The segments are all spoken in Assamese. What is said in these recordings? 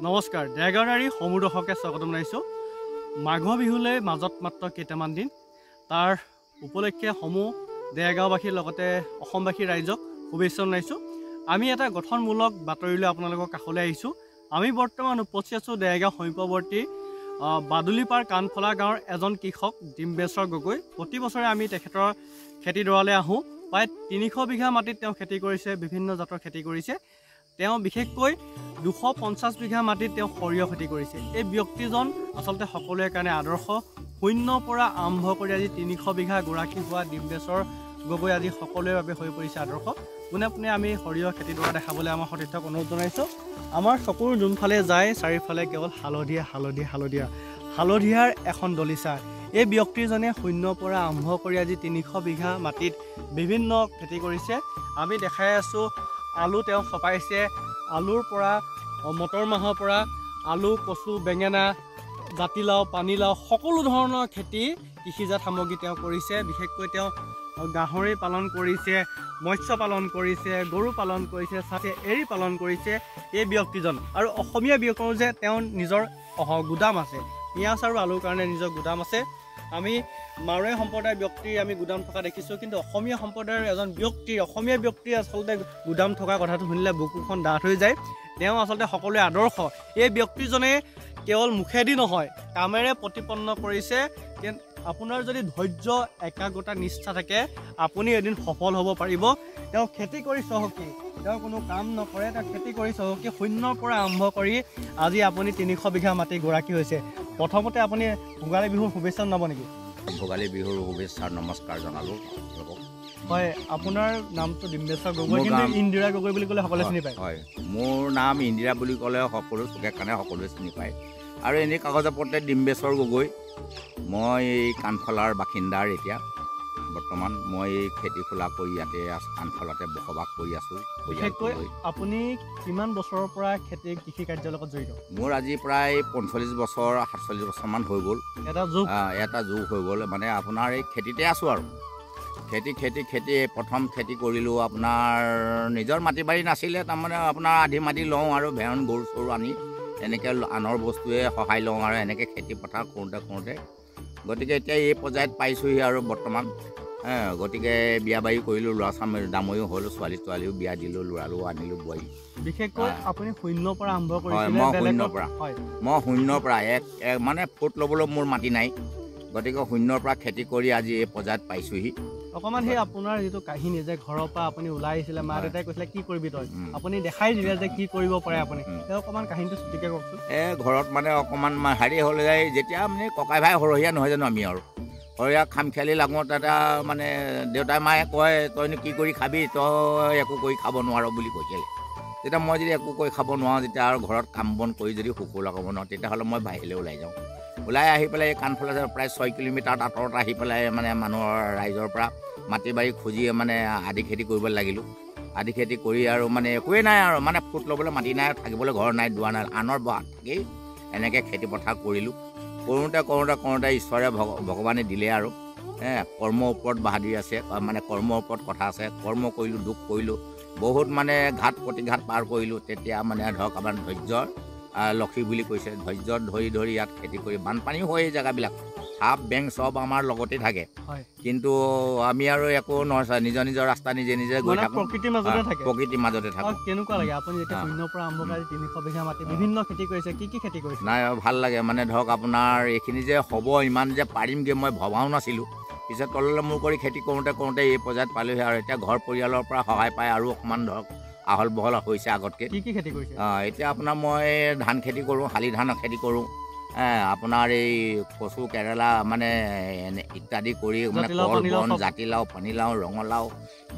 নমস্কাৰ দেগাঁওনাৰী সমূহ দৰ্শকে স্বাগতম জনাইছোঁ। মাঘ বিহুলৈ মাজত মাত্ৰ কেইটামান দিন, তাৰ উপলক্ষে সমূহ দেগাঁওবাসীৰ লগতে অসমবাসী ৰাইজক শুভেচ্ছা জনাইছোঁ। আমি এটা গঠনমূলক বাতৰিলৈ আপোনালোকৰ কাষলৈ আহিছোঁ। আমি বৰ্তমান উপস্থিত আছোঁ দেগাঁও সমীপৱৰ্তী বাদুলিপাৰ কাণফলা গাঁৱৰ এজন কৃষক ডিম্বেশ্বৰ গগৈ। প্ৰতি বছৰে আমি তেখেতৰ খেতিডৰালৈ আহোঁ। প্ৰায় 300 বিঘা মাটিত তেওঁ খেতি কৰিছে, বিভিন্ন জাতৰ খেতি কৰিছে। তেওঁ বিশেষকৈ 250 বিঘা মাটিত তেওঁ সৰিয়হ খেতি কৰিছে। এই ব্যক্তিজন আচলতে সকলোৰে কাৰণে আদৰ্শ। শূন্যৰ পৰা আৰম্ভ কৰি আজি 300 বিঘা গৰাকী হোৱা ডিম্বেশ্বৰ গগৈ আজি সকলোৰে বাবে হৈ পৰিছে আদৰ্শ। পোনে পোনে আমি সৰিয়হ খেতিডৰা দেখাবলৈ আমাৰ সতীৰ্থক অনুৰোধ জনাইছোঁ। আমাৰ চকুৰ যোনফালে যায় চাৰিওফালে কেৱল হালধীয়াৰ এখন দলিচা। এই ব্যক্তিজনে শূন্যৰ পৰা আৰম্ভ কৰি আজি 300 বিঘা মাটিত বিভিন্ন খেতি কৰিছে। আমি দেখাই আছোঁ আলু তেওঁ চপাইছে, আলুৰ পৰা মটৰ মাহৰ পৰা আলু, কচু, বেঙেনা, জাতিলাও, পানীলাও সকলো ধৰণৰ খেতি কৃষিজাত সামগ্ৰী তেওঁ কৰিছে। বিশেষকৈ তেওঁ গাহৰি পালন কৰিছে, মৎস্য পালন কৰিছে, গৰু পালন কৰিছে, এৰী পালন কৰিছে এই ব্যক্তিজন। আৰু অসমীয়া ব্যক্তিৰ যে তেওঁ নিজৰ গুদাম আছে, পিঁয়াজ আৰু আলুৰ কাৰণে নিজৰ গুদাম আছে। আমি মাৰোৱাৰী সম্প্ৰদায়ৰ ব্যক্তিৰ আমি গুদাম থকা দেখিছোঁ, কিন্তু অসমীয়া সম্প্ৰদায়ৰ এজন অসমীয়া ব্যক্তিৰ আচলতে গুদাম থকা কথাটো শুনিলে বুকুখন ডাঠ হৈ যায়। তেওঁ আচলতে সকলোৰে আদৰ্শ। এই ব্যক্তিজনে কেৱল মুখেদি নহয়, কামেৰে প্ৰতিপন্ন কৰিছে। আপোনাৰ যদি ধৈৰ্য, একাগ্ৰতা, নিষ্ঠা থাকে, আপুনি এদিন সফল হ'ব পাৰিব। তেওঁ খেতি কৰি চহকী, তেওঁ কোনো কাম নকৰে, তেওঁ খেতি কৰি চহকী। শূন্যৰ পৰা আৰম্ভ কৰি আজি আপুনি 300 বিঘা মাটি গৰাকী হৈছে। প্ৰথমতে আপুনি ভোগালী বিহুৰ শুভেচ্ছা জনাব নেকি? ভোগালী বিহুৰ শুভেচ্ছা নমস্কাৰ জনালোঁ। হয়, আপোনাৰ নামটো ডিম্বেশ্বৰ গগৈ, কিন্তু ইন্দিৰা গগৈ বুলি ক'লে সকলোৱে চিনি পায়। হয়, মোৰ নাম ইন্দিৰা বুলি ক'লে সকলো চুকে কাণে সকলোৱে চিনি পায়। আৰু এনেই কাগজ পত্ৰে ডিম্বেশ্বৰ গগৈ। মই এই কাণফলাৰ বাসিন্দাৰ এতিয়া বৰ্তমান মই এই খেতি খোলা কৰি ইয়াতে কাণফলাতে বসবাস কৰি আছোঁ। বিশেষকৈ আপুনি কিমান বছৰৰ পৰা কৃষি কাৰ্যৰ লগত জড়িত? মোৰ আজি প্ৰায় 45 বছৰ 47 বছৰমান হৈ গ'ল। এটা যুগ হৈ গ'ল। মানে আপোনাৰ এই খেতিতে আছোঁ আৰু খেতি প্ৰথম খেতি কৰিলোঁ আপোনাৰ নিজৰ মাটি বাৰী নাছিলে, তাৰমানে আপোনাৰ আধি মাটি লওঁ আৰু ভেন গৰু চৰু আনি এনেকৈ আনৰ বস্তুৱে সহায় লওঁ আৰু এনেকৈ খেতি পথাৰ কৰোঁতে গতিকে এতিয়া এই পৰ্যায়ত পাইছোঁহি আৰু বৰ্তমান। গতিকে বিয়া বাৰী কৰিলোঁ, ল'ৰা ছোৱালী ডাঙৰো হ'লোঁ, ছোৱালীও বিয়া দিলোঁ, ল'ৰালৈও আনিলোঁ বোৱাৰী। বিশেষকৈ আপুনি শূন্যৰ পৰা আৰম্ভ কৰিছিলে? হয়, মই শূন্যৰ পৰা এক মানে ফুট ল'বলৈ মোৰ মাটি নাই। গতিকে শূন্যৰ পৰা খেতি কৰি আজি এই পৰ্যায়ত পাইছোঁহি। অকণমান সেই আপোনাৰ যিটো কাহিনী যে ঘৰৰ পৰা আপুনি ওলাই আহিছিলে, মা দেউতাই কৈছিলে কি কৰিবি তই, আপুনি দেখাই দিলে যে কি কৰিব পাৰে আপুনি, তেওঁ অকণমান কাহিনীটো চুটিকৈ কওকচোন। ঘৰত মানে অকণমান হেৰি হ'লে যায়, যেতিয়া মানে ককাই ভাই সৰহীয়া নহয় জানো, আমি আৰু সৰহীয়া খাম খেয়ালি লাগোঁ। তাতে মানে দেউতাই মায়ে কয় তইনো কি কৰি খাবি, তই একো কৰি খাব নোৱাৰ বুলি কৈছিলে। তেতিয়া মই যদি একো কৰি খাব নোৱাৰোঁ, তেতিয়া আৰু ঘৰত কাম বন কৰি যদি শুকু লগাব নোৱাৰোঁ, তেতিয়াহ'লে মই বাহিৰলৈ ওলাই যাওঁ। ওলাই আহি পেলাই এই কাণফলা প্ৰায় 6 কিলোমিটাৰ আঁতৰত আহি পেলাই মানে মানুহৰ ৰাইজৰ পৰা মাটি বাৰী খুজি মানে আধি খেতি কৰিব লাগিলোঁ। আধি খেতি কৰি আৰু মানে একোৱেই নাই আৰু মানে ফুট ল'বলৈ মাটি নাই, থাকিবলৈ ঘৰ নাই, দুৱাৰ নাই, আনৰ বহাত থাকি এনেকৈ খেতি পথাৰ কৰিলোঁ। কৰোঁতে ঈশ্বৰে ভগৱানে দিলে আৰু কৰ্মৰ ওপৰত বাহাদুৰি আছে, মানে কৰ্মৰ ওপৰত কথা আছে। কৰ্ম কৰিলোঁ, দুখ কৰিলোঁ, বহুত মানে ঘাট প্ৰতিঘাত পাৰ কৰিলোঁ। তেতিয়া মানে ধৰক আমাৰ ধৈৰ্যৰ লক্ষী বুলি কৈছে, ধৈৰ্য ধৰি ইয়াত খেতি কৰি বানপানী হয় এই জেগাবিলাক, সাপ বেং চব আমাৰ লগতে থাকে। কিন্তু আমি আৰু একো নহয়, নিজৰ ৰাস্তা নিজে গৈ থাকোঁ, প্ৰকৃতিৰ মাজতে থাকোঁ। কেনেকুৱা লাগে আপুনি যেতিয়া শূন্যৰ পৰা আৰম্ভ কৰি 300 বিঘা মাটি বিভিন্ন খেতি কৰিছে, কি খেতি কৰিছে? নাই, ভাল লাগে মানে ধৰক আপোনাৰ এইখিনি যে হ'ব, ইমান যে পাৰিমগৈ মই ভবাও নাছিলোঁ। পিছত তললৈ মূৰ কৰি খেতি কৰোঁতে এই পৰ্যায়ত পালোঁহি। আৰু এতিয়া ঘৰ পৰিয়ালৰ পৰা সহায় পাই আৰু অকণমান ধৰক আহল বহল হৈছে আগতকৈ। কি খেতি কৰিছে? এতিয়া আপোনাৰ মই ধান খেতি কৰোঁ, শালি ধানৰ খেতি কৰোঁ, আপোনাৰ এই কচু, কেৰেলা মানে ইত্যাদি কৰি মানে কল বন, জাতিলাও, পানীলাও, ৰঙালাও,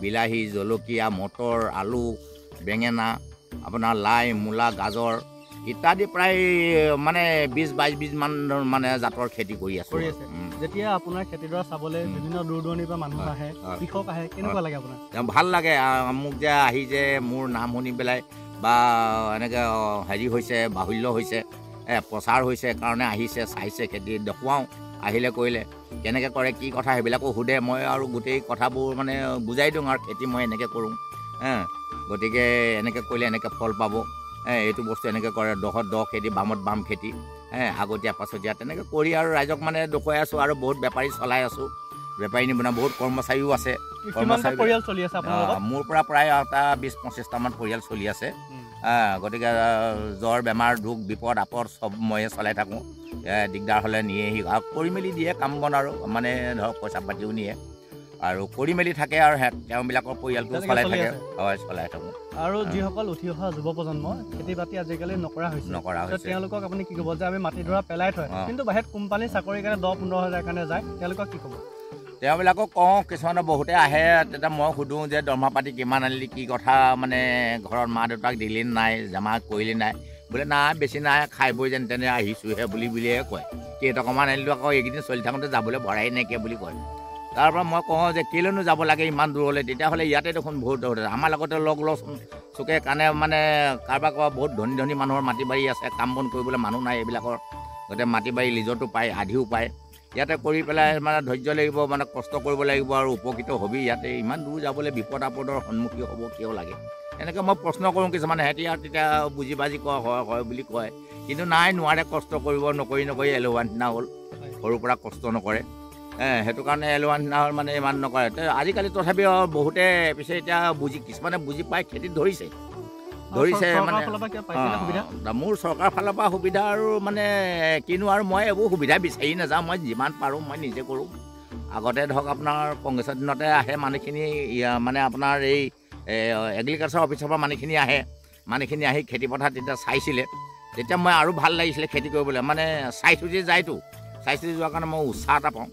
বিলাহী, জলকীয়া, মটৰ, আলু, বেঙেনা, আপোনাৰ লাই, মূলা, গাজৰ ইত্যাদি প্ৰায় মানে 20-22 বিধমান মানে জাতৰ খেতি কৰি আছোঁ। যেতিয়া আপোনাৰ খেতিডৰা চাবলৈ বিভিন্ন দূৰ দূৰণিৰ পৰা মানুহ আহে, কৃষক আহে, কেনেকুৱা লাগে আপোনাৰ? ভাল লাগে। মোক যে আহি যে মোৰ নাম শুনি পেলাই বা এনেকৈ হেৰি হৈছে, বাহুল্য হৈছে, প্ৰচাৰ হৈছে কাৰণে আহিছে, চাইছে, খেতি দেখুৱাওঁ, আহিলে কৰিলে কেনেকৈ কৰে, কি কথা সেইবিলাকো সোধে। মই আৰু গোটেই কথাবোৰ মানে বুজাই দিওঁ আৰু খেতি মই এনেকৈ কৰোঁ। গতিকে এনেকৈ কৰিলে এনেকৈ ফল পাব, এইটো বস্তু এনেকৈ কৰে, দহত দহ খেতি, বামত বাম খেতি, আগতীয়া পাছতীয়া তেনেকৈ কৰি আৰু ৰাইজক মানে দেখুৱাই আছোঁ। আৰু বহুত বেপাৰী চলাই আছোঁ, বেপাৰী নিবনা বহুত কৰ্মচাৰীও আছে। পৰিয়াল চলি আছে আপোনাৰ লগত? মোৰ পৰা প্ৰায় 20-25টামান পৰিয়াল চলি আছে। গতিকে জ্বৰ বেমাৰ দুখ বিপদ আপদ চব ময়ে চলাই থাকোঁ। দিগদাৰ হ'লে নিয়েহি আৰু কৰি মেলি দিয়ে কাম বন, আৰু মানে ধৰক পইচা পাতিও নিয়ে আৰু কৰি মেলি থাকে আৰু তেওঁবিলাকৰ পৰিয়ালটো চলাই থাকে। হয়, চলাই থাকোঁ। আৰু যিসকল উঠি অহা যুৱ প্ৰজন্ম খেতি বাতি আজিকালি নকৰা হৈছে, তেওঁলোকক আপুনি কি ক'ব? যে আমি মাটিডৰা পেলাই থয় কিন্তু বাহিৰত কোম্পানী চাকৰিৰ কাৰণে 10-15 হাজাৰ কাৰণে যায়, তেওঁলোকক কি ক'ব? তেওঁবিলাকক কওঁ, কিছুমানে বহুতে আহে, তেতিয়া মই সুধোঁ যে দৰমহা পাতি কিমান আনিলি, কি কথা, মানে ঘৰত মা দেউতাক দিলি নাই, জমা কৰিলি নাই? বোলে নাই, বেছি নাই, খাই বৈ যেন তেনে আহিছোঁহে বুলিহে কয়। কেইটকামান আনিলোঁ, আকৌ এইকেইদিন চলি থাকোঁতে যাবলৈ ভৰাই নাইকিয়া বুলি কয়। তাৰ পৰা মই কওঁ যে কেলৈনো যাব লাগে ইমান দূৰলৈ, তেতিয়াহ'লে ইয়াতে দেখোন বহুত দূৰ আমাৰ লগতে লগ চুকে কাৰণে মানে কাৰোবাৰ বহুত ধনী ধনী মানুহৰ মাটি বাৰী আছে, কাম বন কৰিবলৈ মানুহ নাই এইবিলাকৰ, গতিকে মাটি বাৰী লিজতো পায়, আধিও পায়। ইয়াতে কৰি পেলাই মানে ধৈৰ্য লাগিব, মানে কষ্ট কৰিব লাগিব আৰু উপকৃত হ'বি। ইয়াতে ইমান দূৰ যাবলৈ বিপদ আপদৰ সন্মুখীন হ'ব কিয় লাগে, এনেকৈ মই প্ৰশ্ন কৰোঁ। কিছুমানে সিহঁতি আৰু তেতিয়া বুজি বাজি কয়, হয় হয় বুলি কয়, কিন্তু নাই, নোৱাৰে, কষ্ট কৰিব, নকৰি এলেহুৱা নিচিনা হ'ল, সৰুৰ পৰা কষ্ট নকৰে। সেইটো কাৰণে এলেহুৱা নিচিনা হ'ল, মানে ইমান নকৰে। আজিকালি তথাপিও বহুতে পিছে এতিয়া কিছুমানে বুজি পাই খেতিত ধৰিছে মানে। মোৰ চৰকাৰৰ ফালৰ পৰা সুবিধা আৰু মানে কিনো, আৰু মই এইবোৰ সুবিধা বিচাৰি নাযাওঁ, মই যিমান পাৰোঁ মই নিজে কৰোঁ। আগতে ধৰক আপোনাৰ কংগ্ৰেছৰ দিনতে আহে মানুহখিনি, মানে আপোনাৰ এই এগ্ৰিকালচাৰ অফিচৰ পৰা মানুহখিনি আহি খেতি পথাৰ তেতিয়া চাইছিলে, তেতিয়া মই আৰু ভাল লাগিছিলে খেতি কৰিবলৈ, মানে চাইছোঁ যে যায়তো, চাইছোঁ যোৱাৰ কাৰণে মই উৎসাহ এটা পাওঁ।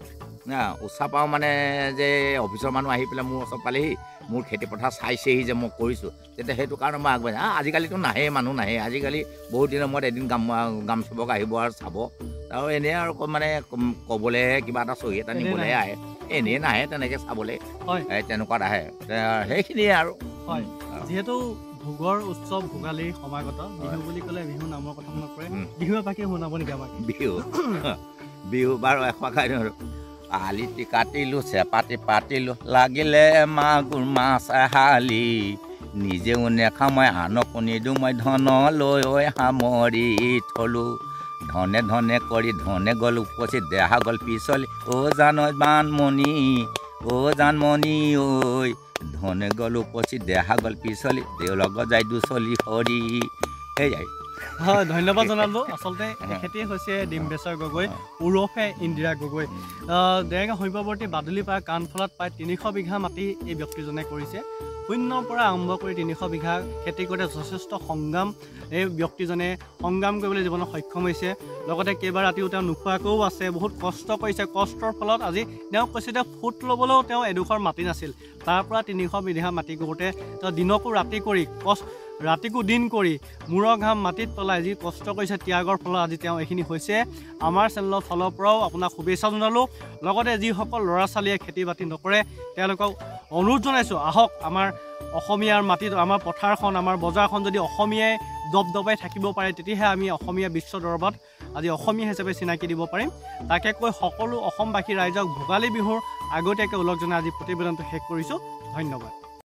উৎসাহ পাওঁ মানে যে অফিচৰ মানুহ আহি পেলাই মোৰ ওচৰত পালেহি, মোৰ খেতি পথাৰ চাইছেহি যে মই কৰিছোঁ, তেতিয়া সেইটো কাৰণে মই আগবাঢ়ি। আজিকালিতো নাহে, মানুহ নাহে। আজিকালি বহুত দিনৰ মূৰত এদিন গাম চুবক আহিব আৰু চাব, আৰু এনেই আৰু মানে ক'বলৈহে কিবা এটা চহী এটা নিবলৈহে আহে, এনেই নাহে তেনেকৈ চাবলৈ। তেনেকুৱাত আহে, সেইখিনিয়ে আৰু। যিহেতু ভোগৰ উৎসৱ ভোগালীৰ সমাগত, বিহু বুলি ক'লে বিহু নামৰ কথা মনত পৰে। বিহু এপাকে শুনাব নেকি আমাক? বিহু বাৰু এশাখাই ধৰো। আলিটি কাটিলোঁ, চেপাটি পাতিলোঁ, লাগিলে মাগুৰ মাছ এহালি, নিজেও নেখাওঁ মই, আনক নিদিওঁ মই, ধনলৈ সামৰি থলোঁ। ধনে ধনে কৰি ধনে গ'ল উপচি, দেহা গ'ল পিছলি, জানমণি, জানমণি ঐ, ধনে গ'ল উপচি, দেহা গ'ল পিছলি, দেউ লগত যাই দুচলি হৰি। সেয়াই। হয়, ধন্যবাদ জনালোঁ। আচলতে এখেতে হৈছে ডিম্বেশ্বৰ গগৈ ওৰফে ইন্দিৰা গগৈ। দেৰগাঁও সমীপৱৰ্তী বাদুলিপাৰা কাণফলাত প্ৰায় 300 বিঘা মাটি এই ব্যক্তিজনে কৰিছে। শূন্যৰ পৰা আৰম্ভ কৰি 300 বিঘা খেতি কৰোঁতে যথেষ্ট সংগ্ৰাম এই ব্যক্তিজনে সংগ্ৰাম কৰিবলৈ জীৱনত সক্ষম হৈছে। লগতে কেইবাৰ ৰাতিও তেওঁ নোখোৱাকৈও আছে, বহুত কষ্ট কৰিছে। কষ্টৰ ফলত আজি তেওঁ কৈছে যে ফুট ল'বলৈও তেওঁ এডোখৰ মাটি নাছিল, তাৰ পৰা 300 বিঘা মাটি কৰোঁতে তেওঁ দিনকো ৰাতি কৰি ৰাতিকো দিন কৰি মূৰৰ ঘাম মাটিত পেলাই যি কষ্ট কৰিছে, ত্যাগৰ ফলত আজি তেওঁ এইখিনি হৈছে। আমাৰ চেনেলৰ ফালৰ পৰাও আপোনাক শুভেচ্ছা জনালোঁ। লগতে যিসকল ল'ৰা ছোৱালীয়ে খেতি বাতি নকৰে তেওঁলোকক অনুৰোধ জনাইছোঁ, আহক আমাৰ অসমীয়াৰ মাটিত, আমাৰ পথাৰখন, আমাৰ বজাৰখন যদি অসমীয়াই দবদবাই থাকিব পাৰে, তেতিয়াহে আমি অসমীয়া বিশ্ব দৰবাৰত আজি অসমীয়া হিচাপে চিনাকি দিব পাৰিম। তাকে কৈ সকলো অসমবাসী ৰাইজক ভোগালী বিহুৰ আগতীয়াকৈ ওলগ জনাই আজি প্ৰতিবেদনটো শেষ কৰিছোঁ। ধন্যবাদ।